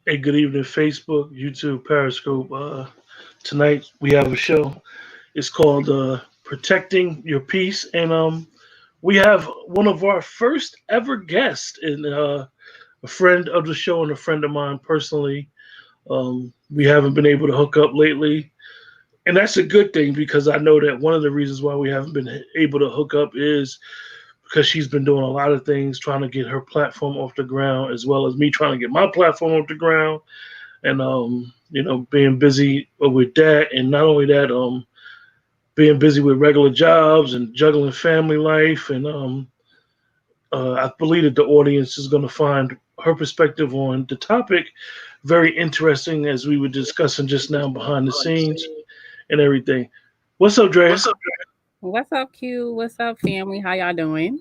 Hey, good evening, Facebook, YouTube, Periscope. Tonight we have a show. It's called "Protecting Your Peace," and we have one of our first ever guests, and a friend of the show and a friend of mine personally. We haven't been able to hook up lately, and that's a good thing because I know that one of the reasons why we haven't been able to hook up is because she's been doing a lot of things trying to get her platform off the ground, as well as me trying to get my platform off the ground and being busy with that, and not only that, being busy with regular jobs and juggling family life, and I believe that the audience is going to find her perspective on the topic very interesting, as we were discussing just now behind the scenes and everything. What's up, Drea? What's up, Q? What's up, family? How y'all doing?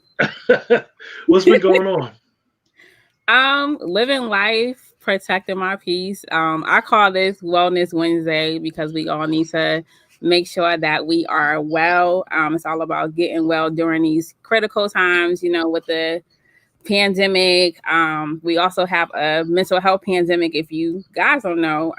What's been going on? Living life, protecting my peace. I call this Wellness Wednesday because we all need to make sure that we are well. It's all about getting well during these critical times, with the pandemic. We also have a mental health pandemic. If you guys don't know,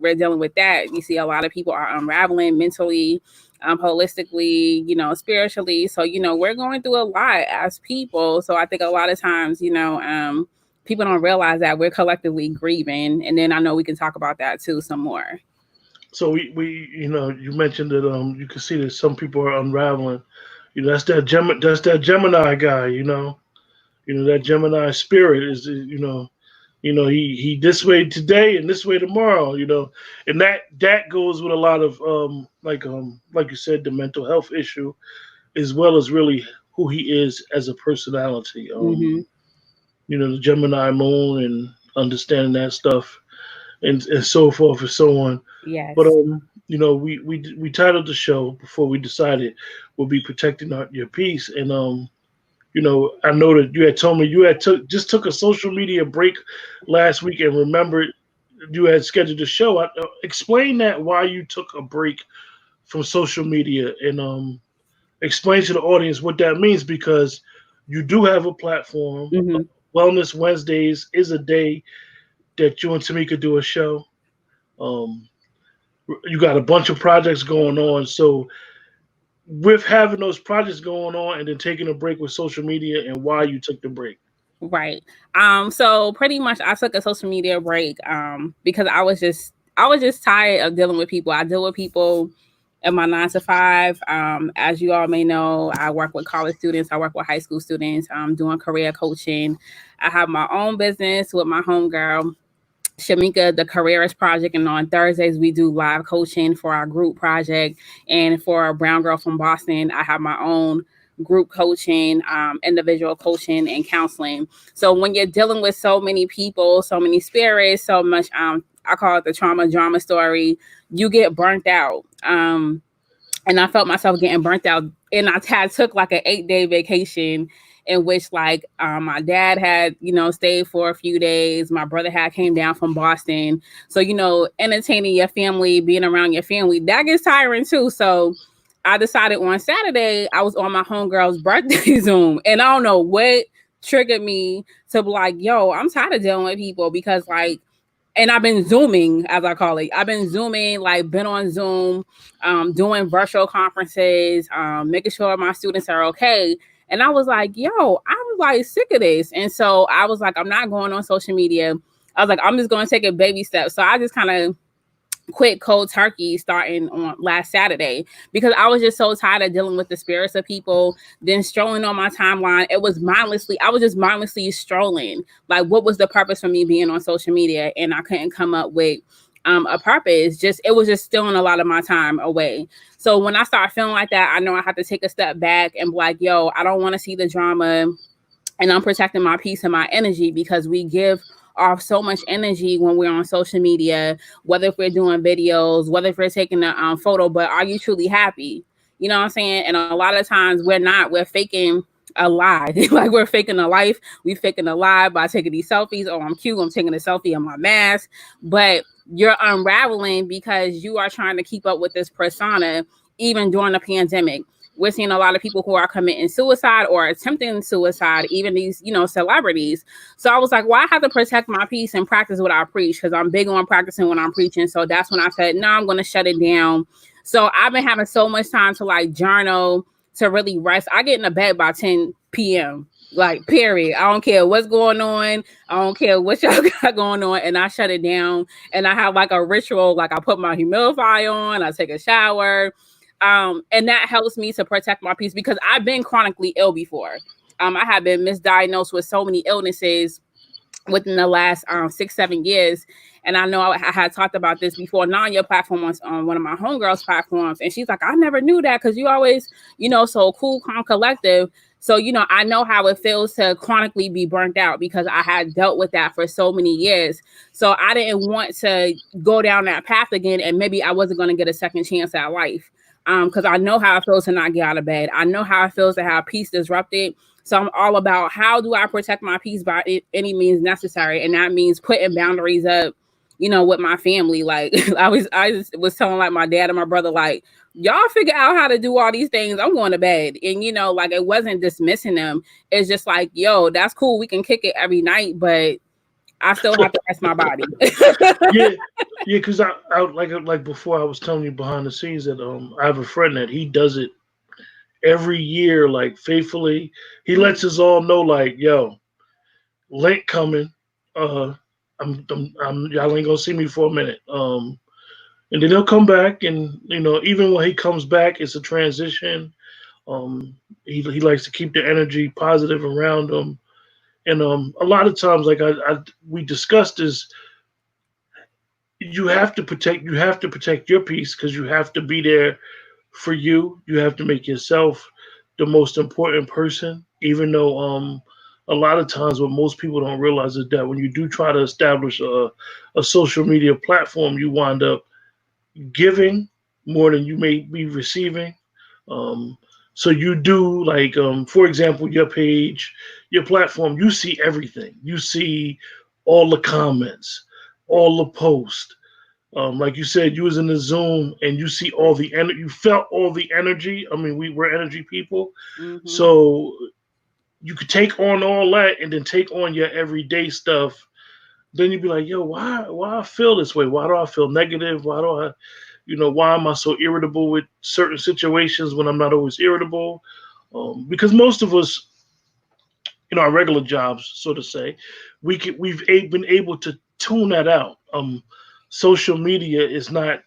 we're dealing with that. You see a lot of people are unraveling mentally, holistically, spiritually. So, we're going through a lot as people. So I think a lot of times, people don't realize that we're collectively grieving. And then I know we can talk about that too some more. So you mentioned that you can see that some people are unraveling. That's that Gemini guy. That Gemini spirit is he this way today and this way tomorrow. And that goes with a lot of like you said, the mental health issue, as well as really who he is as a personality. Hmm. The Gemini moon and understanding that stuff, and so forth and so on. But Yes. we titled the show before we decided we'll be protecting your peace, and I know that you had told me you had just took a social media break last week, and remember you had scheduled a show. Explain that why you took a break from social media, and explain to the audience what that means, because you do have a platform. Hmm. Wellness Wednesdays is a day that you and Tamika do a show. Um, you got a bunch of projects going on, so with having those projects going on and then taking a break with social media, and why you took the break. Right. So pretty much I took a social media break because I was just tired of dealing with people. I deal with people in my 9 to 5. As you all may know, I work with college students, I work with high school students, doing career coaching. I have my own business with my homegirl, Shamika, the Careerist Project, and on Thursdays we do live coaching for our group project. And for a brown girl from Boston, I have my own group coaching, individual coaching, and counseling. So when you're dealing with so many people, so many spirits, so much, I call it the trauma drama story, you get burnt out. And I felt myself getting burnt out. And I took like an 8-day vacation in which my dad had stayed for a few days. My brother had came down from Boston. So entertaining your family, being around your family, that gets tiring too. So I decided on Saturday I was on my homegirl's birthday Zoom, and I don't know what triggered me to be like, yo, I'm tired of dealing with people because and I've been zooming, as I call it. I've been zooming, like been on Zoom, doing virtual conferences, making sure my students are okay. And I was like, yo, I'm like sick of this. And so I was like, I'm not going on social media. I was like, I'm just going to take a baby step. So I just kind of quit cold turkey starting on last Saturday because I was just so tired of dealing with the spirits of people. Then strolling on my timeline, I was just mindlessly strolling. Like, what was the purpose for me being on social media? And I couldn't come up with a purpose. It was just stealing a lot of my time away. So when I start feeling like that, I know I have to take a step back and be like, yo, I don't want to see the drama, and I'm protecting my peace and my energy because we give off so much energy when we're on social media, whether if we're doing videos, whether if we're taking a photo, but are you truly happy? You know what I'm saying? And a lot of times we're not, we're faking a lie. Like we're faking a life. We faking a lie by taking these selfies. Oh, I'm cute. I'm taking a selfie on my mask. But you're unraveling because you are trying to keep up with this persona even during the pandemic. we're seeing a lot of people who are committing suicide or attempting suicide, even these, celebrities. So I was like, well, I have to protect my peace and practice what I preach, because I'm big on practicing when I'm preaching. So that's when I said, no, I'm going to shut it down. So I've been having so much time to like journal, to really rest. I get in the bed by 10 p.m. Like, period. I don't care what's going on. I don't care what y'all got going on. And I shut it down. And I have like a ritual, like I put my humidifier on, I take a shower. And that helps me to protect my peace, because I've been chronically ill before. I have been misdiagnosed with so many illnesses within the last 6-7 years. And I know I had talked about this before, not on your platform, on one of my homegirls platforms. And she's like, I never knew that, because you always, so cool, calm, collective. So, I know how it feels to chronically be burnt out, because I had dealt with that for so many years. So I didn't want to go down that path again. And maybe I wasn't going to get a second chance at life. Because I know how it feels to not get out of bed. I know how it feels to have peace disrupted. So I'm all about, how do I protect my peace by any means necessary? And that means putting boundaries up, with my family. Like I was telling like my dad and my brother, like, y'all figure out how to do all these things. I'm going to bed. And, like, it wasn't dismissing them. It's just like, yo, that's cool. We can kick it every night, but I still have to rest my body. Yeah, yeah, because I like before I was telling you behind the scenes that I have a friend that he does it every year, like faithfully. He lets us all know, like, yo, Lent coming. Uh, y'all ain't gonna see me for a minute. And then he'll come back, and even when he comes back, it's a transition. He likes to keep the energy positive around him, and a lot of times, like we discussed, is you have to protect your peace, because you have to be there for you. You have to make yourself the most important person, even though a lot of times what most people don't realize is that when you do try to establish a social media platform, you wind up giving more than you may be receiving. Um, so you do, like, for example, your page, your platform, you see everything. You see all the comments, all the posts. Like you said, you was in the Zoom and you see all the energy. You felt all the energy. I mean, we're energy people, Mm-hmm. so you could take on all that and then take on your everyday stuff. Then you'd be like, yo, why I feel this way? Why do I feel negative? Why do I, why am I so irritable with certain situations when I'm not always irritable? Because most of us, in our regular jobs, so to say, been able to tune that out. Social media is not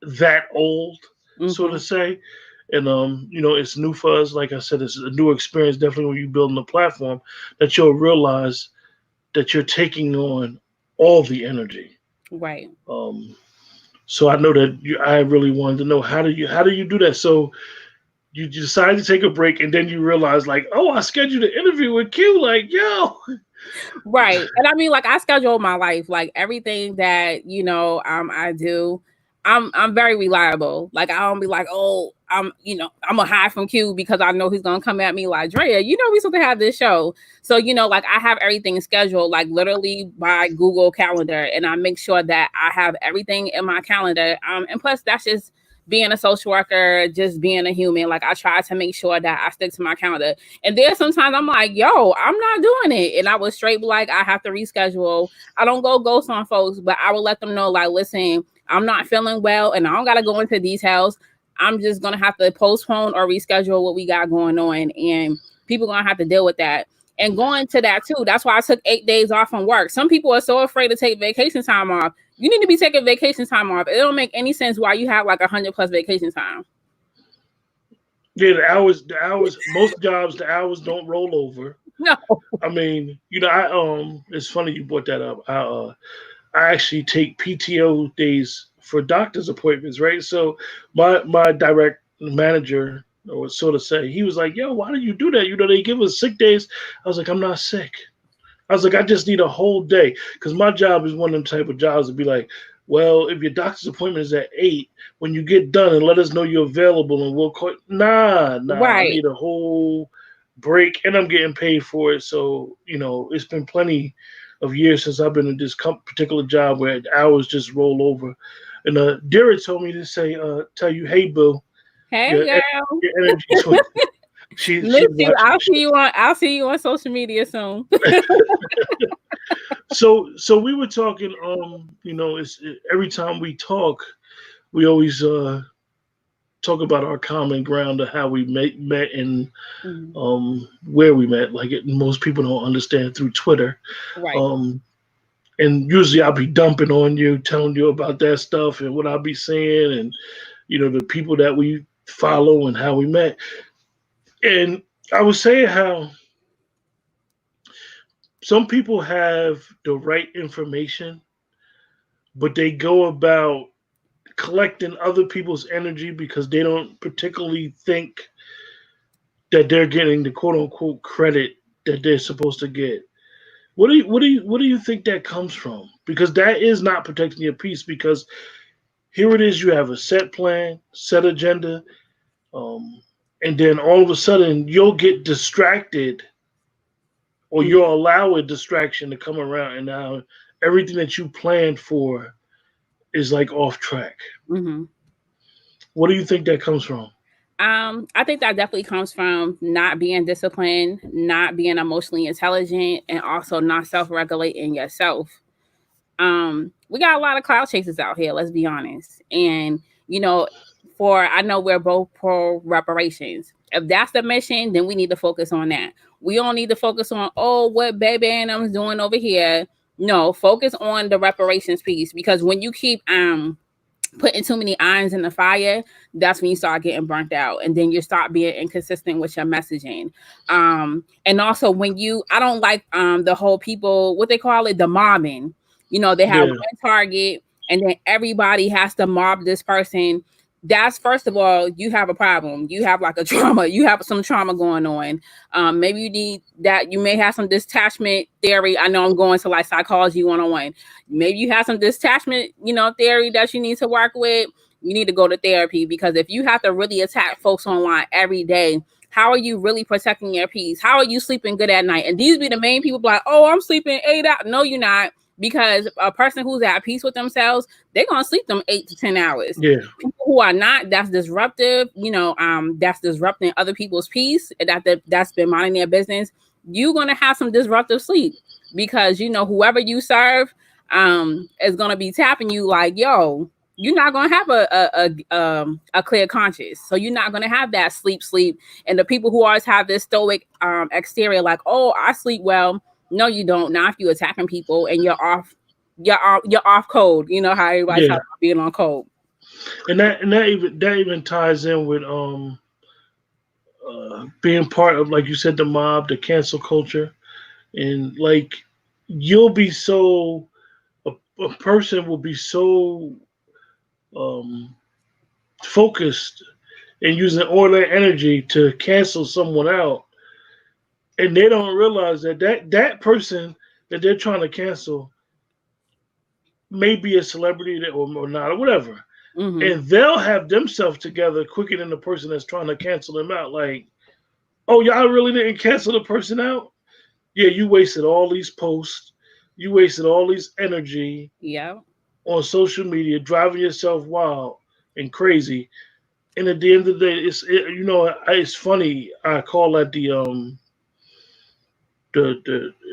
that old, so to Mm-hmm. say. And it's new for us. Like I said, it's a new experience. Definitely, when you build a platform, that you'll realize that you're taking on all the energy. Right. Um, so I know that I really wanted to know, how do you do that? So you decide to take a break, and then you realize, like, oh, I scheduled an interview with Q. Like, yo, Right. And I mean, like, I schedule my life, like everything that, I do. I'm very reliable. Like, I don't be like, oh, I'm gonna hide from Q because I know he's gonna come at me like, Drea, we supposed to have this show. So, like, I have everything scheduled, like literally by Google Calendar, and I make sure that I have everything in my calendar. And plus, that's just being a social worker, just being a human. Like, I try to make sure that I stick to my calendar. And then sometimes I'm like, yo, I'm not doing it. And I was straight like, I have to reschedule. I don't go ghost on folks, but I will let them know, like, listen, I'm not feeling well, and I don't got to go into details. I'm just going to have to postpone or reschedule what we got going on. And people going to have to deal with that. And going to that too, that's why I took 8 days off from work. Some people are so afraid to take vacation time off. You need to be taking vacation time off. It don't make any sense why you have like 100+ vacation time. yeah, the hours. Most jobs, the hours don't roll over. No. I mean, it's funny you brought that up. I actually take PTO days for doctor's appointments, right? So my direct manager, or so to say, he was like, "Yo, why do you do that? They give us sick days." I was like, "I'm not sick." I was like, "I just need a whole day," because my job is one of them type of jobs to be like, "Well, if your doctor's appointment is at 8, when you get done, and let us know you're available, and we'll call." Nah, I Right. need a whole break, and I'm getting paid for it. So it's been plenty of years since I've been in this particular job where hours just roll over. And Derek told me to tell you, "Hey, Boo." Hey, Your girl. your energy swing. She's Miss you. watching I'll the see show. you on. I'll see you on social media soon. So we were talking. Every time we talk, we always talk about our common ground of how we met and Mhm. where we met. Like most people don't understand through Twitter. Right. Um, and usually I'll be dumping on you, telling you about that stuff and what I'll be saying, and the people that we follow and how we met. And I was saying how some people have the right information, but they go about collecting other people's energy because they don't particularly think that they're getting the quote unquote credit that they're supposed to get. What do you think that comes from? Because that is not protecting your peace. Because here it is, you have a set plan, set agenda, um, and then all of a sudden you'll get distracted, or you'll allow a distraction to come around, and now everything that you planned for is like off track. Mm-hmm. What do you think that comes from? I think that definitely comes from not being disciplined, not being emotionally intelligent, and also not self-regulating yourself. We got a lot of cloud chasers out here, let's be honest. And you know, for I know we're both pro reparations. If that's the mission, then we need to focus on that. We don't need to focus on, oh, what baby and I'm doing over here. No, focus on the reparations piece, because when you keep putting too many irons in the fire, that's when you start getting burnt out, and then you start being inconsistent with your messaging. And also when you, I don't like the whole people, what they call it, the mobbing. They have Yeah, one target, and then everybody has to mob this person. That's, first of all, you have a problem. You have like a trauma. You have some trauma going on. Maybe you need that. You may have some detachment theory. I know I'm going to like psychology 101. Maybe you have some detachment, theory that you need to work with. You need to go to therapy, because if you have to really attack folks online every day, how are you really protecting your peace? How are you sleeping good at night? And these be the main people like, oh, I'm sleeping 8 hours. No, you're not. Because a person who's at peace with themselves, they're gonna sleep them 8 to 10 hours. yeah, People who are not, that's disruptive, that's disrupting other people's peace, that's been minding their business. You're gonna have some disruptive sleep, because whoever you serve is gonna be tapping you like, yo, you're not gonna have a clear conscience. So you're not gonna have that sleep. And the people who always have this stoic exterior, like, oh, I sleep well. No, you don't. Now if you attacking people and you're off code. You know how everybody yeah. talks about being on code. And that even ties in with being part of, like you said, the mob, the cancel culture, and like you'll be so a, a person will be so um, focused and using all their energy to cancel someone out, and they don't realize that person that they're trying to cancel may be a celebrity or not or whatever, Mm-hmm. and they'll have themselves together quicker than the person that's trying to cancel them out. Like, oh, y'all really didn't cancel the person out? Yeah, you wasted all these posts, you wasted all this energy Yeah. on social media, driving yourself wild and crazy. And at the end of the day, it's funny. I call that the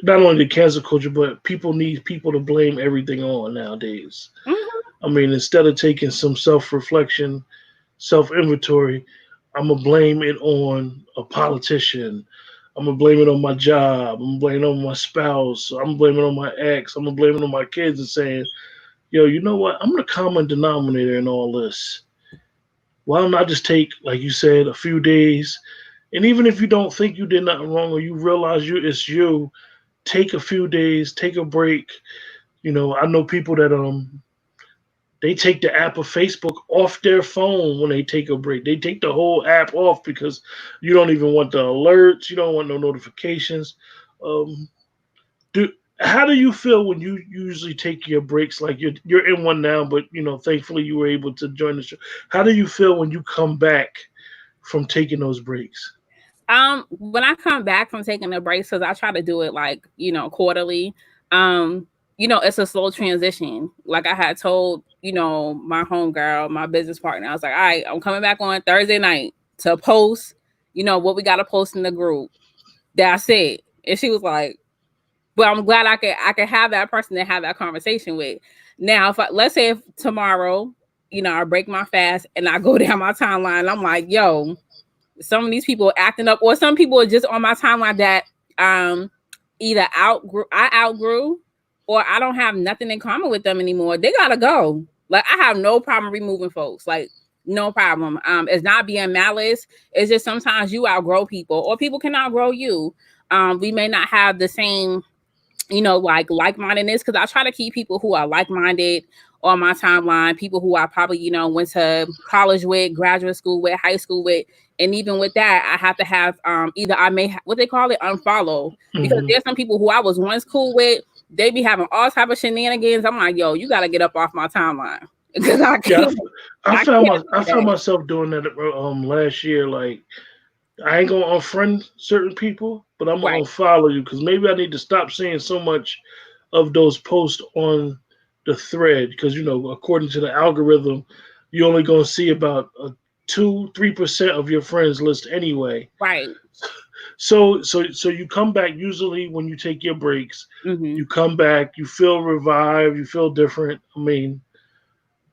not only the cancel culture, but people need people to blame everything on nowadays. Mm-hmm. I mean, instead of taking some self reflection, self inventory, I'm gonna blame it on a politician. I'm gonna blame it on my job. I'm gonna blame it on my spouse. I'm gonna blame it on my ex. I'm gonna blame it on my kids, and saying, yo, you know what? I'm the common denominator in all this. Why don't I just take, like you said, a few days? And even if you don't think you did nothing wrong, or you realize it's you, take a few days, take a break. I know people that they take the app of Facebook off their phone when they take a break. They take the whole app off because you don't even want the alerts. You don't want no notifications. Um, do How do you feel when you usually take your breaks? Like you're in one now, but thankfully you were able to join the show. How do you feel when you come back from taking those breaks? When I come back from taking the breaks, because I try to do it like, quarterly, it's a slow transition. Like I had told my homegirl, my business partner. I was like, all right, I'm coming back on Thursday night to post, what we got to post in the group. That's it. And she was like, but I'm glad I could have that person to have that conversation with. Now, let's say if tomorrow, I break my fast and I go down my timeline, I'm like, yo, some of these people acting up, or some people are just on my timeline that either I outgrew, or I don't have nothing in common with them anymore. They gotta go. Like, I have no problem removing folks. Like, no problem. It's not being malice. It's just sometimes you outgrow people, or people can outgrow you. We may not have the same, like-mindedness, because I try to keep people who are like-minded on my timeline, people who I probably, went to college with, graduate school with, high school with. And even with that, I have to have either I may what they call it, unfollow, because there's some people who I was once cool with, they be having all type of shenanigans. I'm like, yo, you got to get up off my timeline, because I can't. I found myself doing that last year. Like, I ain't gonna unfriend certain people, but I'm gonna Right, unfollow you because maybe I need to stop seeing so much of those posts on the thread because according to the algorithm, you're only gonna see about 2-3% of your friends list anyway. right. So you come back usually when you take your breaks. Mm-hmm. You come back, you feel revived, you feel different. I mean,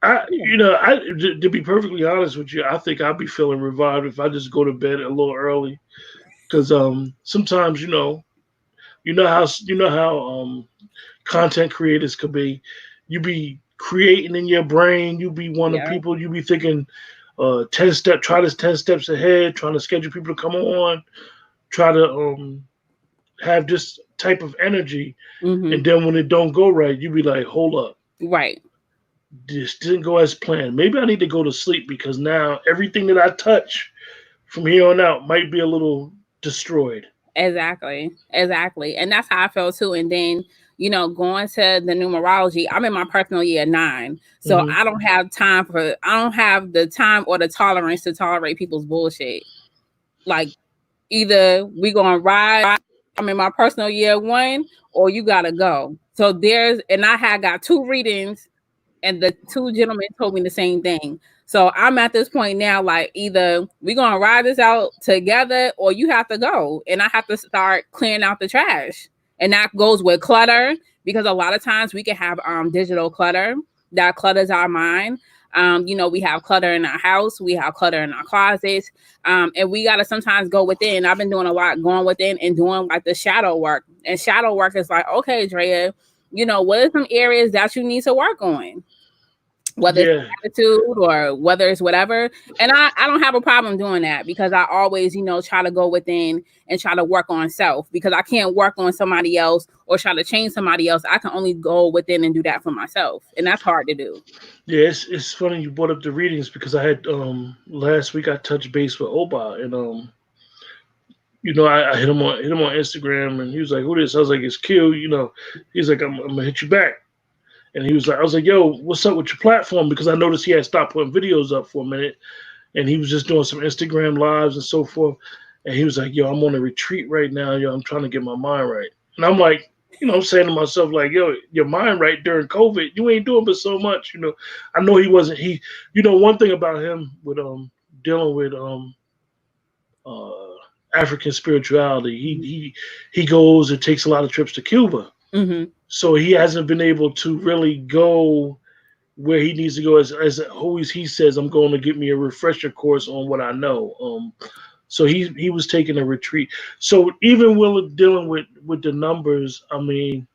Yeah. to be perfectly honest with you, I think I'd be feeling revived if I just go to bed a little early. Because sometimes you know how content creators could be. You be creating in your brain. You be one of the Yeah. people. You be thinking 10 steps ahead, trying to schedule people to come on, try to have this type of energy, Mm-hmm. and then when it don't go right, you be like, hold up, Right. this didn't go as planned. Maybe I need to go to sleep because now everything that I touch from here on out might be a little destroyed. Exactly. Exactly. And that's how I felt too. And then, going to the numerology, I'm in my personal year 9. So Hmm. I don't have the time or the tolerance to tolerate people's bullshit. Like, either we gonna ride, I'm in my personal year 1, or you gotta go. So and I had got 2 readings, and the 2 gentlemen told me the same thing. So I'm at this point now, like, either we're gonna ride this out together, or you have to go, and I have to start clearing out the trash. And that goes with clutter, because a lot of times we can have digital clutter that clutters our mind. We have clutter in our house, we have clutter in our closets, and we gotta sometimes go within. I've been doing a lot going within and doing like the shadow work. And shadow work is like, okay, Drea, what are some areas that you need to work on? Whether it's Yeah, attitude or whether it's whatever. And I don't have a problem doing that, because I always, try to go within and try to work on self, because I can't work on somebody else or try to change somebody else. I can only go within and do that for myself. And that's hard to do. yeah. It's funny you brought up the readings because I had last week I touched base with Oba and I hit him on Instagram and he was like, "Who this?" I was like, "It's Q." He's like, "I'm gonna hit you back." And he was like, I was like, "Yo, what's up with your platform?" Because I noticed he had stopped putting videos up for a minute, and he was just doing some Instagram lives and so forth. And he was like, "Yo, I'm on a retreat right now. Yo, I'm trying to get my mind right." And I'm like, I'm saying to myself, like, "Yo, your mind right during COVID, you ain't doing but so much." I know he wasn't. One thing about him with dealing with uh African spirituality, he goes and takes a lot of trips to Cuba, Mm-hmm. so he hasn't been able to really go where he needs to go. As always, he says, "I'm going to get me a refresher course on what I know." So he was taking a retreat. So even when dealing with the numbers, I mean,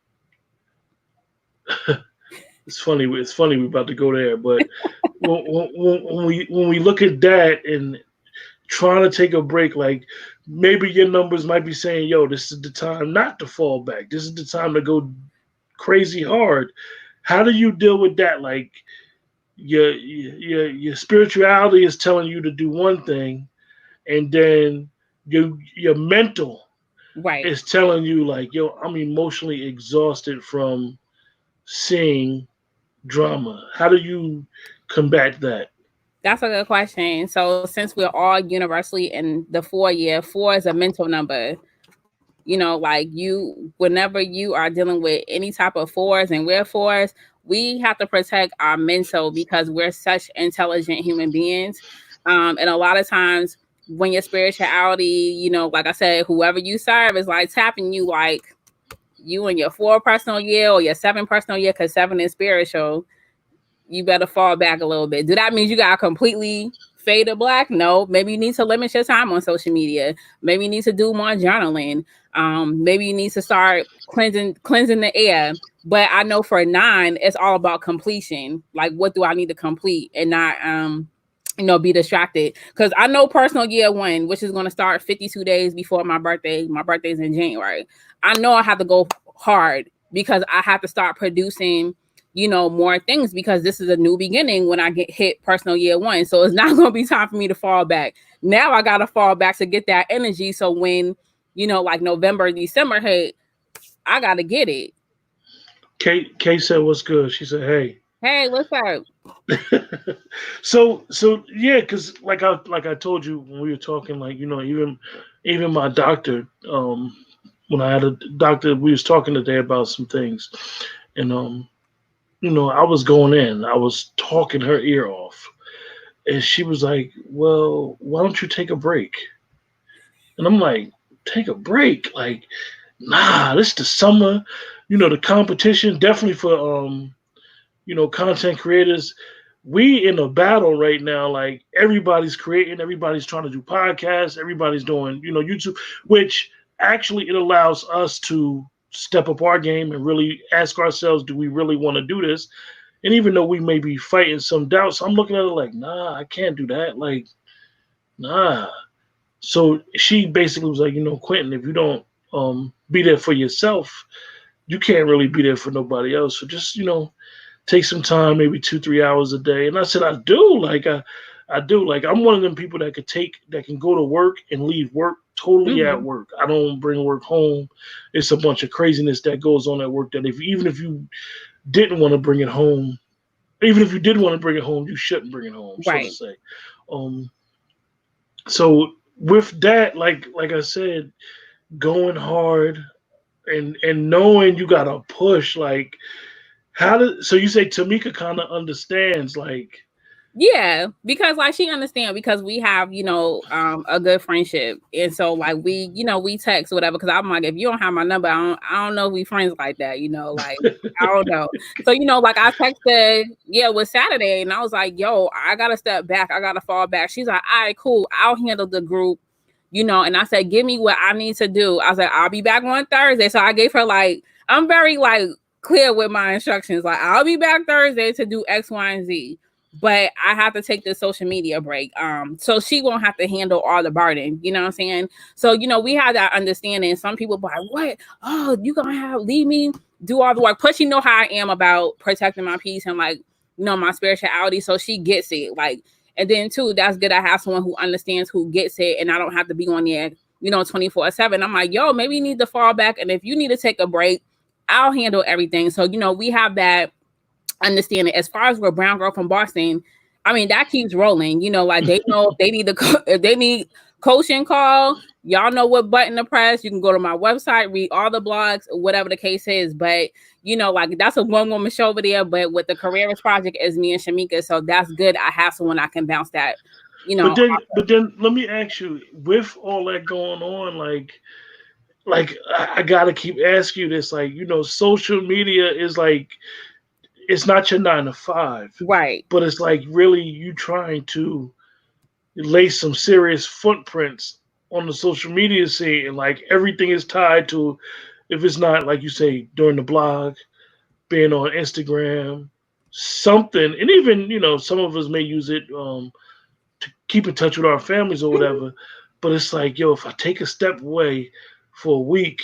it's funny. It's funny we're about to go there, but when we look at that and trying to take a break, like maybe your numbers might be saying, "Yo, this is the time not to fall back. This is the time to go crazy hard." How do you deal with that? Like your spirituality is telling you to do one thing, and then your mental Right. is telling you like, "Yo, I'm emotionally exhausted from seeing drama." How do you combat that? That's a good question. So since we're all universally in the 4 year, 4 is a mental number. Like, whenever you are dealing with any type of 4s, and we're 4s, we have to protect our mental because we're such intelligent human beings. And a lot of times when your spirituality, like I said, whoever you serve is like tapping you, like you in your 4 personal year or your 7 personal year, because 7 is spiritual, you better fall back a little bit. Do that mean you got completely fade to black? No. Maybe you need to limit your time on social media. Maybe you need to do more journaling. Maybe you need to start cleansing the air. But I know for 9, it's all about completion. Like, what do I need to complete and not be distracted? Because I know personal year 1, which is going to start 52 days before my birthday. My birthday's in January. I know I have to go hard because I have to start producing more things, because this is a new beginning when I get hit personal year 1. So it's not going to be time for me to fall back. Now I got to fall back to get that energy. So when, like November, December hit, I got to get it. Kate said, "What's good?" She said, Hey, what's up? so yeah, because like I told you when we were talking, like even my doctor, when I had a doctor, we was talking today about some things, and I was going in, I was talking her ear off, and she was like, "Well, why don't you take a break?" And I'm like, "Take a break? Like, nah, this the summer, the competition definitely for content creators. We in a battle right now. Like everybody's creating, everybody's trying to do podcasts, everybody's doing, YouTube, which actually it allows us to step up our game and really ask ourselves, do we really want to do this? And even though we may be fighting some doubts, I'm looking at it like, nah, I can't do that. Like, nah. So she basically was like, Quentin, if you don't be there for yourself, you can't really be there for nobody else. So just, take some time, maybe 2-3 hours a day. And I said, I do. I do. Like, I'm one of them people that can go to work and leave work totally at Mm-hmm. work. I don't bring work home. It's a bunch of craziness that goes on at work that even if you didn't want to bring it home, even if you did want to bring it home, you shouldn't bring it home, so to Right. say. Um, so with that, like I said, going hard and knowing you gotta push, like so you say Tamika kind of understands, like, Yeah, because like she understand, because we have, a good friendship. And so like we text whatever, because I'm like, if you don't have my number, I don't know if we friends like that, like I don't know. So, like I texted, yeah, it was Saturday, and I was like, yo, I gotta step back, I gotta fall back. She's like, all right, cool, I'll handle the group, and I said, give me what I need to do. I was like, I'll be back on Thursday. So I gave her like, I'm very like clear with my instructions. Like, I'll be back Thursday to do X, Y, and Z, but I have to take this social media break. So she won't have to handle all the burden. You know what I'm saying? So, we have that understanding. Some people be like, what? Oh, you gonna leave me do all the work. Plus, how I am about protecting my peace and like, my spirituality. So she gets it. Like, and then too, that's good. I have someone who understands, who gets it, and I don't have to be on there, 24/7. I'm like, yo, maybe you need to fall back. And if you need to take a break, I'll handle everything. So, we have that understanding. As far as we're Brown Girl from Boston, I mean, that keeps rolling. Like they know if they need if they need coaching call, y'all know what button to press. You can go to my website, read all the blogs, whatever the case is. But like that's a one woman show over there. But with the Careers Project is me and Shamika, so that's good. I have someone I can bounce that. but then let me ask you, with all that going on, like I gotta keep asking you this, like, social media is like, it's not your 9 to 5, Right. but it's like really you trying to lay some serious footprints on the social media scene, and like everything is tied to, if it's not like you say during the blog, being on Instagram, something, and even some of us may use it to keep in touch with our families or whatever. But it's like, yo, if I take a step away for a week,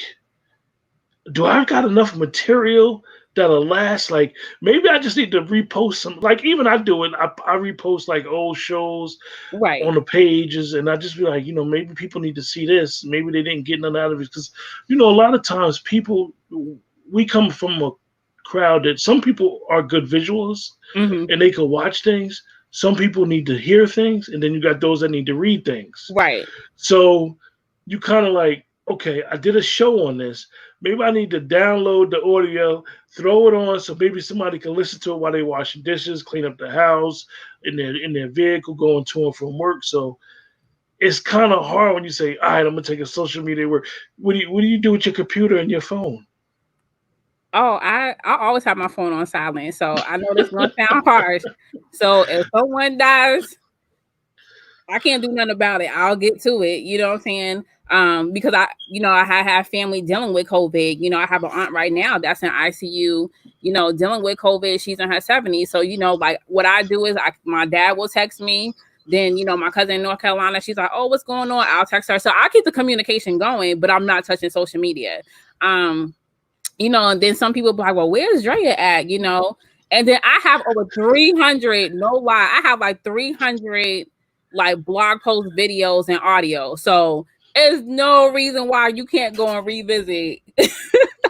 do I got enough material that'll last? Like maybe I just need to repost some. Like even I do it. I repost like old shows Right. on the pages, and I just be like, maybe people need to see this. Maybe they didn't get none out of it, because a lot of times people, we come from a crowd that some people are good visuals Mm-hmm. and they can watch things. Some people need to hear things, and then you got those that need to read things. Right. So you kind of like, okay, I did a show on this. Maybe I need to download the audio, throw it on, so maybe somebody can listen to it while they're washing dishes, clean up the house, in their vehicle, going to and from work. So it's kind of hard when you say, "All right, I'm gonna take a social media work." What do you do with your computer and your phone? Oh, I always have my phone on silent, so I know this gonna sound harsh. So if someone dies, I can't do nothing about it. I'll get to it. You know what I'm saying? Because I have family dealing with COVID. I have an aunt right now that's in ICU. Dealing with COVID. She's in her 70s. So like what I do is my dad will text me. Then my cousin in North Carolina, she's like, "Oh, what's going on?" I'll text her. So I keep the communication going, but I'm not touching social media. Um, and then some people be like, "Well, where's Drea at?" And then I have over 300, no lie, I have like 300 like blog post videos and audio. So there's no reason why you can't go and revisit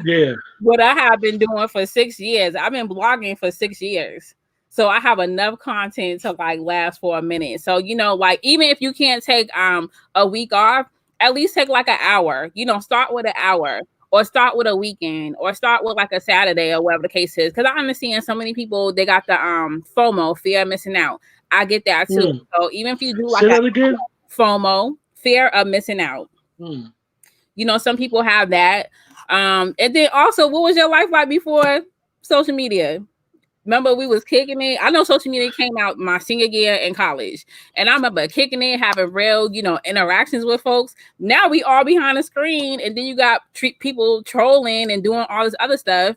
Yeah, what I have been doing for 6 years. I've been blogging for 6 years. So I have enough content to like last for a minute. So, like even if you can't take a week off, at least take like an hour. Start with an hour or start with a weekend or start with like a Saturday or whatever the case is. Cause I understand so many people they got the FOMO, fear of missing out. I get that too. hmm. So even if you do like Say a that again. FOMO, fear of missing out. Hmm. Some people have that. And then also, what was your life like before social media? Remember, we was kicking it. I know social media came out my senior year in college, and I remember kicking it, having real, interactions with folks. Now we all behind the screen, and then you got people trolling and doing all this other stuff.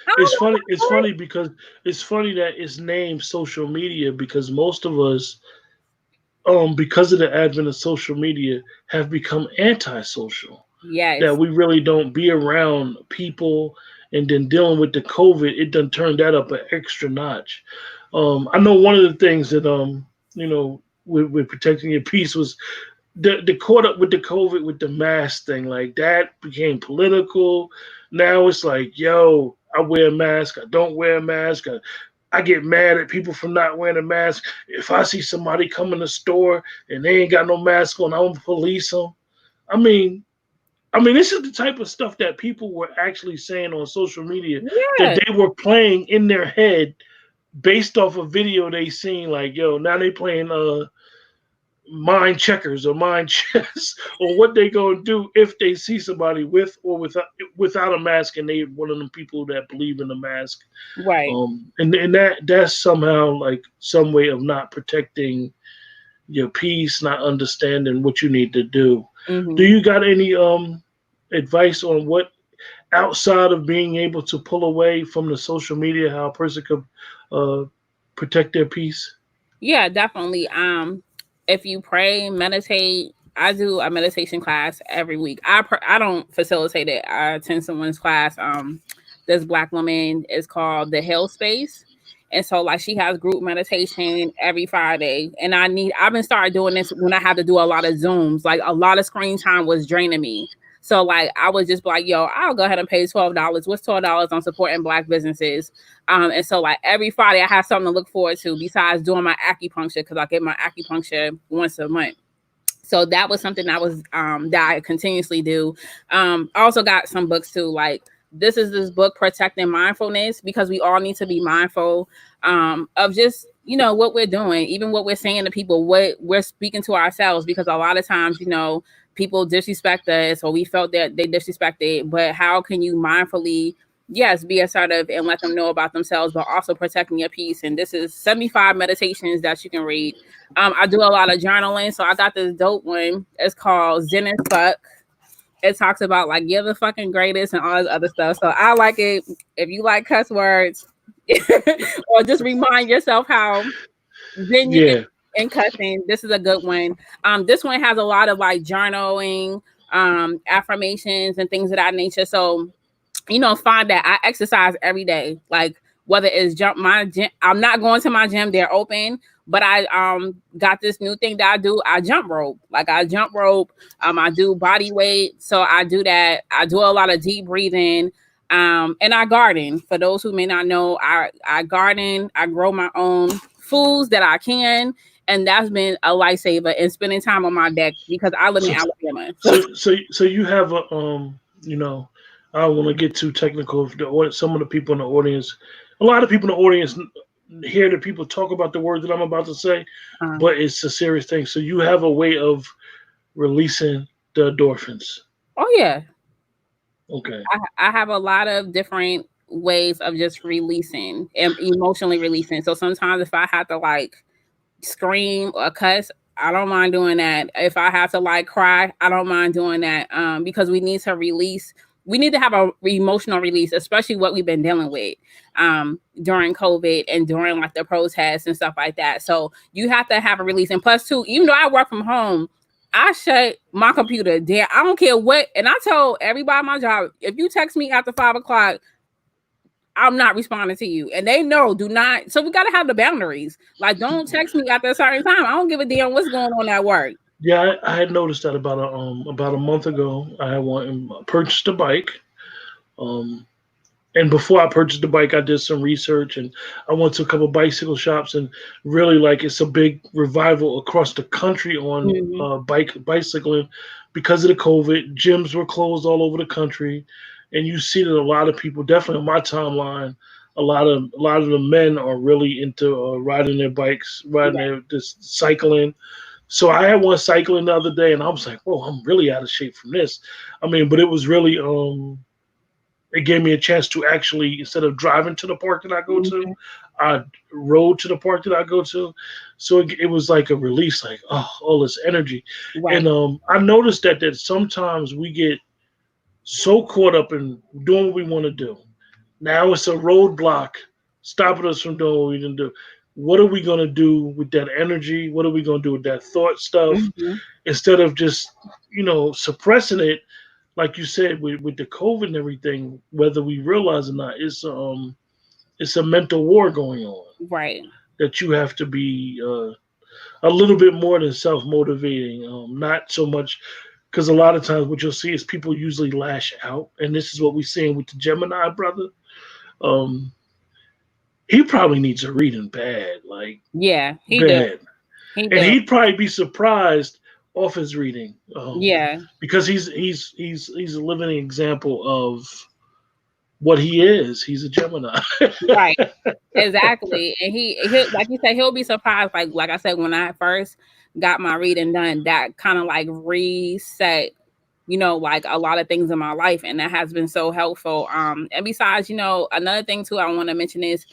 I It's don't funny. It's know. funny because it's funny that it's named social media because most of us, because of the advent of social media, have become antisocial. That Yes, we really don't be around people, and then dealing with the COVID, it done turned that up an extra notch. I know one of the things that with protecting your peace was the caught up with the COVID with the mask thing. Like that became political. Now it's like, yo, I wear a mask, I don't wear a mask. I get mad at people for not wearing a mask. If I see somebody come in the store and they ain't got no mask on, I'm gonna police them. I mean, this is the type of stuff that people were actually saying on social media that yeah, they were playing in their head based off a video they seen. Like, yo, now they playing mind checkers or mind chess or what they gonna do if they see somebody with or without a mask and they one of them people that believe in the mask. right. And that's somehow like some way of not protecting your peace, not understanding what you need to do. Do Hmm. you got any advice on what outside of being able to pull away from the social media, how a person could uh, protect their peace? Yeah, definitely. If you pray, meditate, I do a meditation class every week. I don't facilitate it. I attend someone's class. This black woman is called the Hill Space, and so like she has group meditation every Friday. And I've been started doing this when I had to do a lot of Zooms. Like a lot of screen time was draining me. So like I would just be like, yo, I'll go ahead and pay $12. What's $12 on supporting black businesses? And so like every Friday I have something to look forward to besides doing my acupuncture because I get my acupuncture once a month. So that was something that I continuously do. I also got some books too, like this book Protecting Mindfulness, because we all need to be mindful of just what we're doing, even what we're saying to people, what we're speaking to ourselves, because a lot of times people disrespect us or we felt that they disrespected, but how can you mindfully, yes, be assertive and let them know about themselves, but also protecting your peace. And this is 75 meditations that you can read. I do a lot of journaling, so I got this dope one. It's called Zen as Fuck. It talks about like you're the fucking greatest and all this other stuff. So I like it. If you like cuss words, or just remind yourself how zen you can Yeah, be in cussing, this is a good one. This one has a lot of like journaling, affirmations and things of that nature. So find that I exercise every day. Like whether it's my gym, I'm not going to my gym, they're open, but I got this new thing that I do. I jump rope. Like I jump rope. I do body weight. So I do that. I do a lot of deep breathing. And I garden. For those who may not know, I garden, I grow my own foods that I can. and that's been a lifesaver. And spending time on my deck because I live in So Alabama. So so you have a you know, I don't want to get too technical. Some of the people in the audience, a lot of people in the audience hear the people talk about the words that I'm about to say, uh, but it's a serious thing. So you have a way of releasing the endorphins. oh yeah, Okay. I have a lot of different ways of just releasing and emotionally releasing. So sometimes if I have to like scream or cuss, I don't mind doing that. If I have to like cry, I don't mind doing that. Because we need to release. We need to have a emotional release, especially what we've been dealing with during COVID and during like the protests and stuff like that. So you have to have a release. And plus, too, even though I work from home, I shut my computer down. I don't care what. And I told everybody at my job, if you text me after 5 o'clock, I'm not responding to you. And they know, do not. So we got to have the boundaries. Like, don't text me after a certain time. I don't give a damn what's going on at work. Yeah, I had noticed that about a month ago. I had purchased a bike. Um, and before I purchased the bike, I did some research and I went to a couple bicycle shops and really like it's a big revival across the country on Mhm. bicycling because of the COVID. Gyms were closed all over the country, and you see that a lot of people, definitely on my timeline, a lot of the men are really into riding their bikes, riding Right. their this cycling. So I had one cycling the other day, and I was like, "Whoa, I'm really out of shape from this." I mean, but it was really it gave me a chance to actually, instead of driving to the park that I go to, Mhm. I rode to the park that I go to. So it was like a release, like, oh, all this energy. And Right. I noticed that sometimes we get so caught up in doing what we want to do. Now it's a roadblock stopping us from doing what we didn't do. What are we going to do with that energy? What are we going to do with that thought stuff? Mhm. Instead of just, suppressing it, like you said, with the COVID and everything, whether we realize or not, it's a mental war going on Right. that you have to be a little bit more than self motivating, not so much because a lot of times what you'll see is people usually lash out, and this is what we're seeing with the Gemini brother. Um, he probably needs a reading bad, like Yeah, he do. bad, He and do. he'd probably be surprised off his reading, Yeah. because he's a living example of what he is. He's a Gemini. Right. Exactly. And he like you said, he'll be surprised. Like I said, when I first got my reading done, that kind of like reset, like a lot of things in my life. And that has been so helpful. And besides, another thing too I want to mention is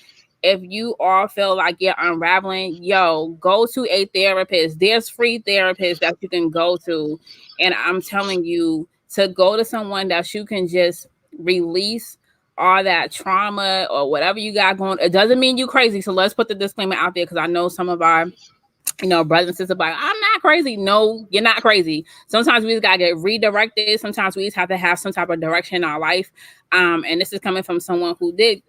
if you all feel like you're unraveling, yo, go to a therapist. There's free therapists that you can go to. And I'm telling you to go to someone that you can just release all that trauma or whatever you got going. It doesn't mean you crazy. So let's put the disclaimer out there because I know some of our brothers and sisters like, I'm not crazy. No, you're not crazy. Sometimes we just gotta get redirected. Sometimes we just have to have some type of direction in our life. And this is coming from someone who did,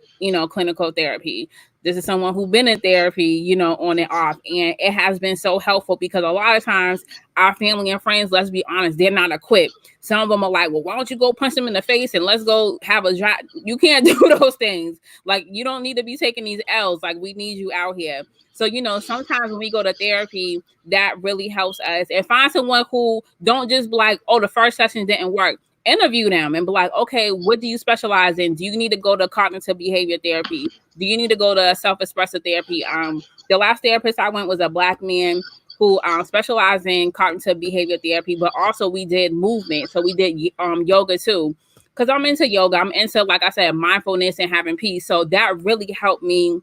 clinical therapy. This is someone who been in therapy, on and off. And it has been so helpful because a lot of times our family and friends, let's be honest, they're not equipped. Some of them are like, well, why don't you go punch them in the face and let's go have a drive? You can't do those things. Like, you don't need to be taking these L's. Like, we need you out here. So, sometimes when we go to therapy, that really helps us. And find someone who don't just be like, oh, the first session didn't work. Interview them and be like, okay, what do you specialize in? Do you need to go to cognitive behavior therapy? Do you need to go to self-expressive therapy? The last therapist I went was a Black man who specialized in cognitive behavior therapy, but also we did movement. So we did yoga too. Because I'm into yoga. I'm into, like I said, mindfulness and having peace. So that really helped me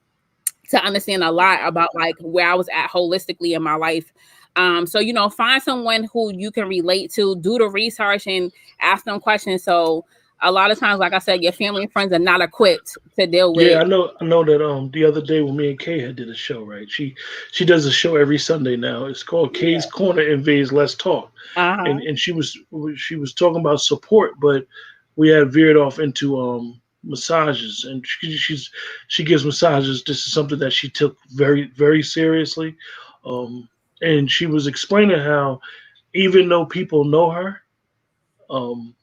to understand a lot about like where I was at holistically in my life. So find someone who you can relate to, do the research and ask them questions. So a lot of times, like I said, your family and friends are not equipped to deal Yeah, with. I know that the other day when me and Kay had did a show, right? She does a show every Sunday now. It's called Kay's Yeah. Corner and Vay's Let's Talk. Uh-huh. And she was talking about support, but we had veered off into massages, and she gives massages. This is something that she took very, very seriously. Um and she was explaining how even though people know her, um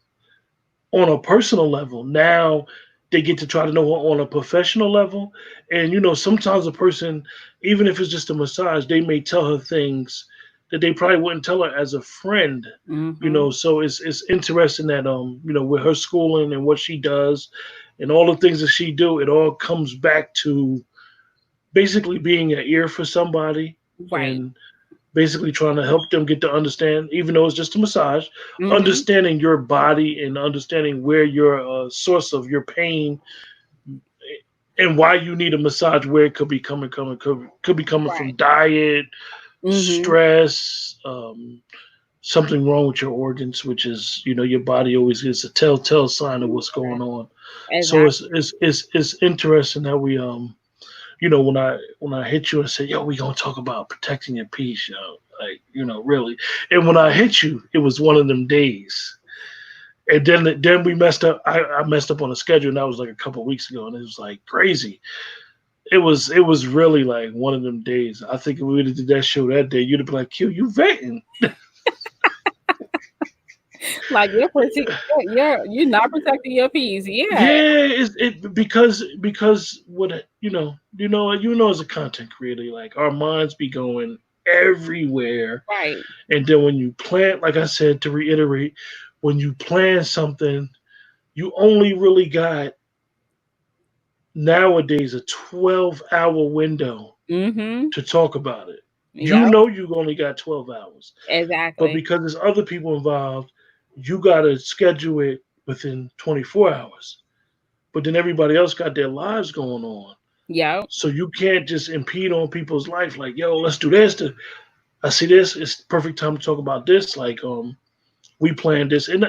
on a personal level now, they get to try to know her on a professional level. And sometimes a person, even if it's just a massage, they may tell her things that they probably wouldn't tell her as a friend. Mm-hmm. So it's interesting that with her schooling and what she does and all the things that she do, it all comes back to basically being an ear for somebody Right. and basically trying to help them get to understand, even though it's just a massage, Mm-hmm. understanding your body and understanding where your source of your pain and why you need a massage, where it could be could be coming from Right. diet, Mm-hmm. stress, something wrong with your organs, which is your body always is a telltale sign of what's going on. So it's Exactly. it's it's, it's interesting that we when I hit you and say, yo, we gonna talk about protecting your peace, like really. And when I hit you, it was one of them days. And then we messed up. I messed up on the schedule, and that was like a couple of weeks ago, and it was like crazy. It was really like one of them days. I think if we would have did that show that day, you'd have been like, Q, you venting. Like you're not protecting your peace. Yeah. Yeah, it because what as a content creator, like our minds be going everywhere. Right. And then when you plan, like I said, to reiterate, when you plan something, you only really got nowadays a 12-hour window Mm-hmm. to talk about it. Yep. You only got 12 hours. But Exactly. because there's other people involved, you got to schedule it within 24 hours. But then everybody else got their lives going on. Yep. So you can't just impede on people's life like, yo, let's do this. I see this. It's the perfect time to talk about this. Like, we planned this, and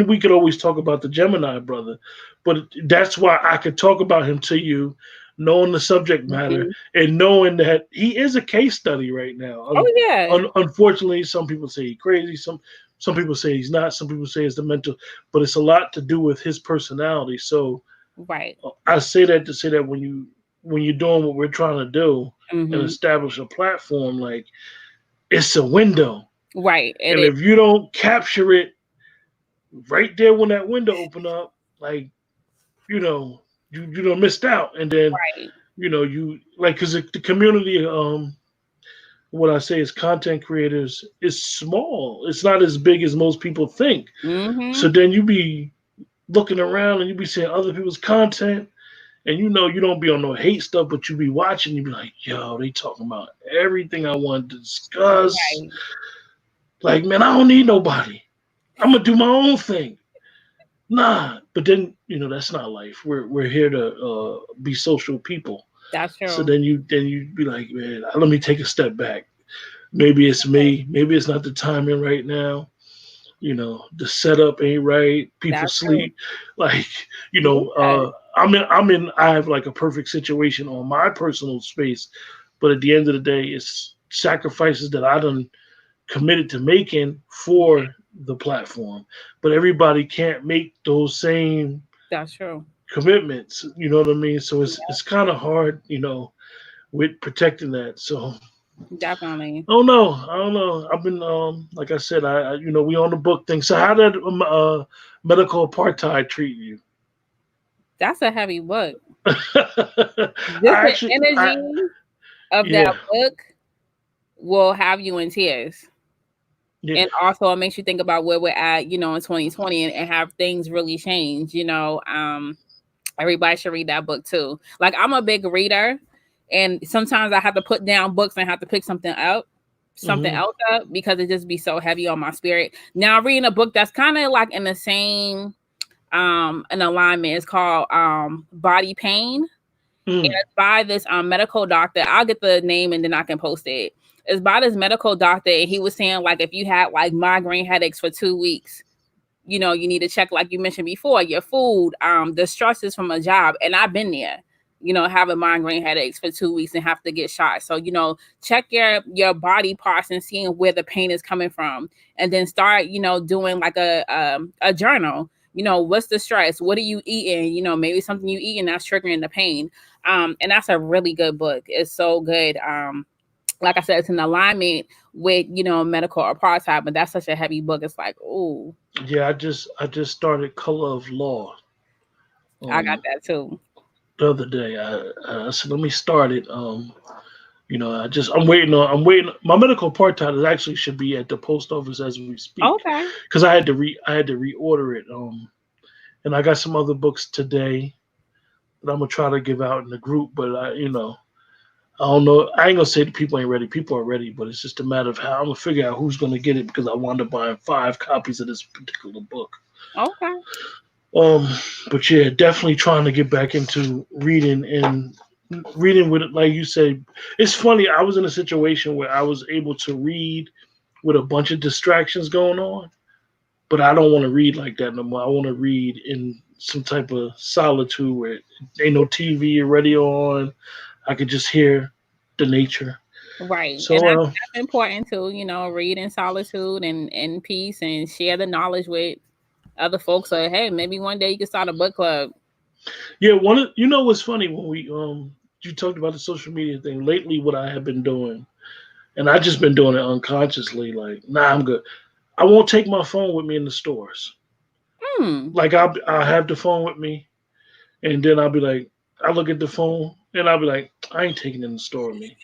we could always talk about the Gemini brother, but that's why I could talk about him to you, knowing the subject matter Mm-hmm. and knowing that he is a case study right now. Oh yeah. Unfortunately, some people say he's crazy. Some people say he's not. Some people say it's the mental, but it's a lot to do with his personality. So Right. I say that to say that when you're doing what we're trying to do and Mm-hmm. establish a platform, like it's a window, Right. It and is. if you don't capture it right there when that window opened up, like you don't missed out, and then Right. you like because the community, what I say is content creators is small. It's not as big as most people think. So Mm-hmm. then you be looking around and you be seeing other people's content, and you don't be on no hate stuff, but you be watching. You be like, yo, they talking about everything I want to discuss. Right. Like, man, I don't need nobody. I'm gonna do my own thing. Nah, but then that's not life. We're here to be social people. That's So true. then you be like, man, let me take a step back. Maybe it's me. Maybe it's not the timing right now. The setup ain't right. People That's true. sleep. Like Yeah. I have like a perfect situation on my personal space, but at the end of the day, it's sacrifices that I done committed to making for the platform. But everybody can't make those same That's true. commitments. You know what I mean? So it's Yeah. kind of hard, with protecting that. So Definitely. I don't know. I've been like I said, we on the book thing. So how did medical apartheid treat you? That's a heavy book. I Just the actually, energy of that yeah, book will have you in tears. yeah, And also it makes you think about where we're at, in 2020 and have things really changed, everybody should read that book too. Like I'm a big reader and sometimes I have to put down books and have to pick something hmm else up because it just be so heavy on my spirit. Now reading a book that's kind of like in the same an alignment. It's called Body Pain. And mm, it's by this medical doctor. I'll get the name and then I can post it. It's by this medical doctor, and he was saying like if you had like migraine headaches for 2 weeks, you need to check, like you mentioned before, your food, the stresses from a job. And I've been there, having migraine headaches for 2 weeks and have to get shot. So, check your body parts and seeing where the pain is coming from. And then start, doing like a journal. What's the stress? What are you eating? Maybe something you eating that's triggering the pain. And that's a really good book. It's so good. Like I said, it's in alignment with, medical apartheid, but that's such a heavy book. It's like, ooh. yeah. I just started Color of Law. I got that too. The other day. I said, let me start it. I'm waiting on. I'm waiting. My medical part title actually should be at the post office as we speak, Okay. because I had to reorder it. And I got some other books today that I'm gonna try to give out in the group. But I don't know. I ain't gonna say the people ain't ready. People are ready, but it's just a matter of how I'm gonna figure out who's gonna get it because I wound up buying 5 copies of this particular book. Okay. Um, but yeah, definitely trying to get back into reading and reading with it, like you said. It's funny. I was in a situation where I was able to read with a bunch of distractions going on, but I don't want to read like that no more. I want to read in some type of solitude where ain't no TV or radio on. I could just hear the nature. Right. And So, that's important too, read in solitude and peace and share the knowledge with other folks. So hey, maybe one day you can start a book club. yeah, what's funny when we you talked about the social media thing lately. What I have been doing, and I just been doing it unconsciously. Like, nah, I'm good. I won't take my phone with me in the stores. Hmm. Like, I'll have the phone with me, and then I'll be like, I look at the phone, and I'll be like, I ain't taking it in the store with me.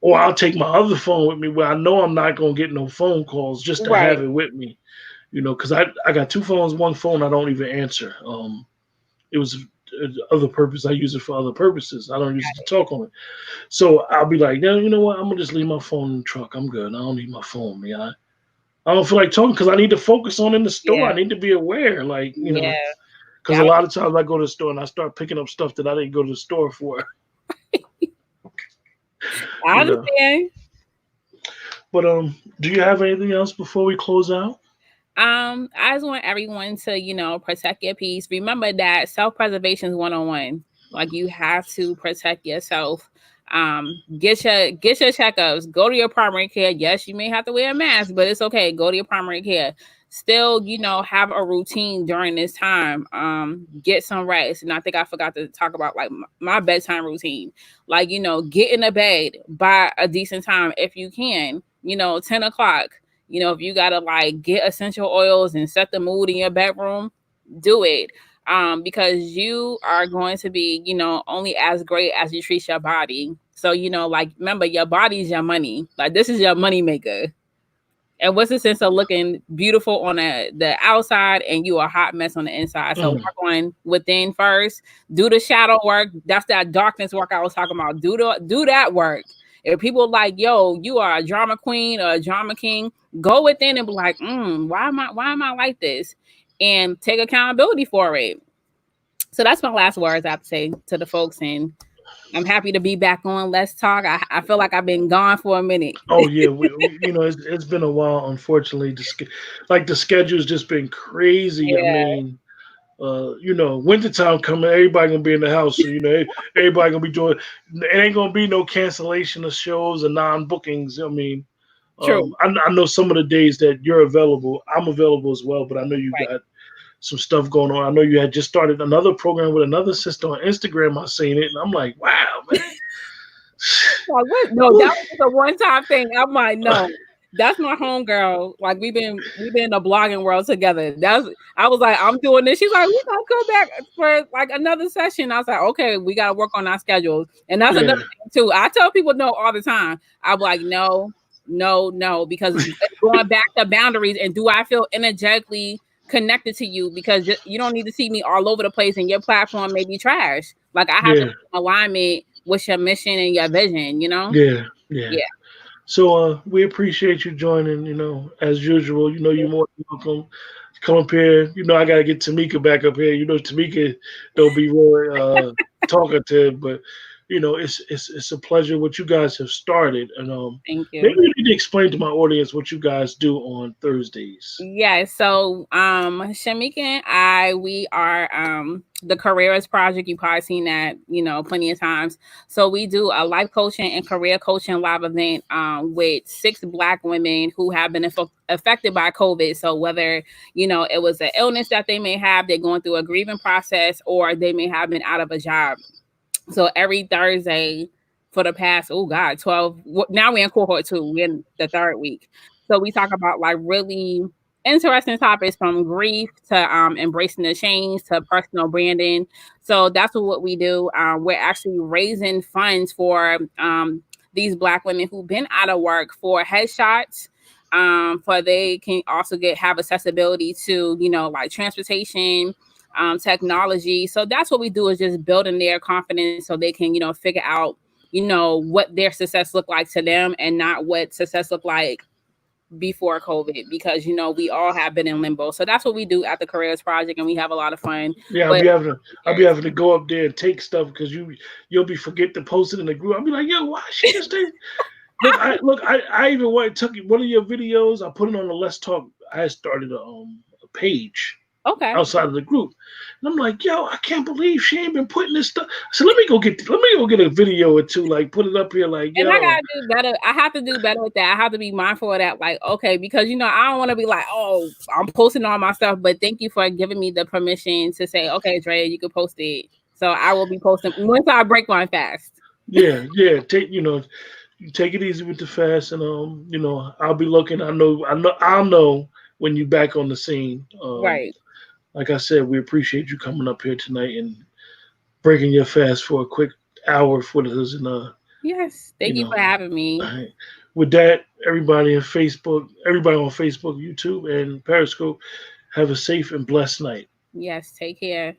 Or I'll take my other phone with me where I know I'm not gonna get no phone calls just to Right. have it with me. Because I got 2 phones. One phone I don't even answer. It was other purpose. I use it for other purposes. I don't use it to talk on it. So I'll be like, no, you know what? I'm gonna just leave my phone in the truck. I'm good. I don't need my phone, man. I don't feel like talking because I need to focus on in the store. Yeah. I need to be aware, like Yeah. because a Gotta lot of times I go to the store and I start picking up stuff that I didn't go to the store for. I You know. understand. But do you have anything else before we close out? I just want everyone to, protect your peace. Remember that self-preservation is 101. Like you have to protect yourself. Get your checkups. Go to your primary care. Yes, you may have to wear a mask, but it's okay. Go to your primary care. Still, have a routine during this time. Get some rest. And I think I forgot to talk about like my bedtime routine. Like, get in the bed by a decent time if you can. 10 o'clock. If you gotta like get essential oils and set the mood in your bedroom, do it. Because you are going to be, only as great as you treat your body. So, like remember your body's your money. Like this is your money maker. And what's the sense of looking beautiful on the outside and you a hot mess on the inside? So Mm. work on within first. Do the shadow work. That's that darkness work I was talking about. Do that work. If people like, yo, you are a drama queen or a drama king, go within and be like, why am I like this? And take accountability for it. So that's my last words I have to say to the folks. And I'm happy to be back on Let's Talk. I feel like I've been gone for a minute. Oh yeah, it's been a while. Unfortunately, the schedule's just been crazy. I Yeah, mean, wintertime coming, everybody gonna be in the house, so everybody gonna be doing. It ain't gonna be no cancellation of shows or non-bookings. I mean, true. I know some of the days that you're available. I'm available as well, but I know you Right. got some stuff going on. I know you had just started another program with another sister on Instagram. I seen it, and I'm like, wow, man. Like, what? No, that was just a one time thing. I'm like, no, that's my homegirl. Like we've been in the blogging world together. I was like, I'm doing this. She's like, we gotta come back for like another session. I was like, okay, we gotta work on our schedules. And that's Yeah, another thing too. I tell people no all the time. I'm like, no, no, no, because it's going back to boundaries. And do I feel energetically connected to you? Because you don't need to see me all over the place and your platform may be trash. Like I have to yeah, be in alignment with your mission and your vision, yeah, yeah. Yeah. So we appreciate you joining. As usual, you're more than welcome. Come up here. I gotta get Tamika back up here. Tamika don't be real talkative, but it's a pleasure what you guys have started. And Thank maybe you. you need to explain to my audience what you guys do on Thursdays. Yeah, so Shamika and I, we are the Careers Project. You probably seen that, plenty of times. So we do a life coaching and career coaching live event with 6 Black women who have been affected by COVID. So whether, it was an illness that they may have, they're going through a grieving process, or they may have been out of a job. So every Thursday for the past, 12, now we're in cohort 2, we're in the 3rd week. So we talk about like really interesting topics from grief to embracing the change to personal branding. So that's what we do. We're actually raising funds for these Black women who've been out of work for headshots. For they can also have accessibility to, like transportation, technology. So that's what we do, is just building their confidence so they can, figure out, what their success looked like to them and not what success looked like before COVID, because we all have been in limbo. So that's what we do at the Careers Project, and we have a lot of fun. Yeah, But I'll be having to go up there and take stuff because you'll be forget to post it in the group. I'll be like, yo, why she just did? I even took one of your videos. I put it on the Let's Talk. I started a page okay. outside of the group, and I'm like, yo, I can't believe she ain't been putting this stuff. So let me go get a video or two, like put it up here, like, And I yo. gotta do better. I have to do better with that. I have to be mindful of that. Like, okay, because I don't want to be like, oh, I'm posting all my stuff, but thank you for giving me the permission to say, okay, Dre, you can post it. So I will be posting once I break mine fast. Yeah. Take take it easy with the fast, and I'll be looking. I'll know when you back on the scene. Right. Like I said, we appreciate you coming up here tonight and breaking your fast for a quick hour for us. And Yes. Thank you for having me. right. With that, everybody on Facebook, YouTube, and Periscope, have a safe and blessed night. Yes. Take care.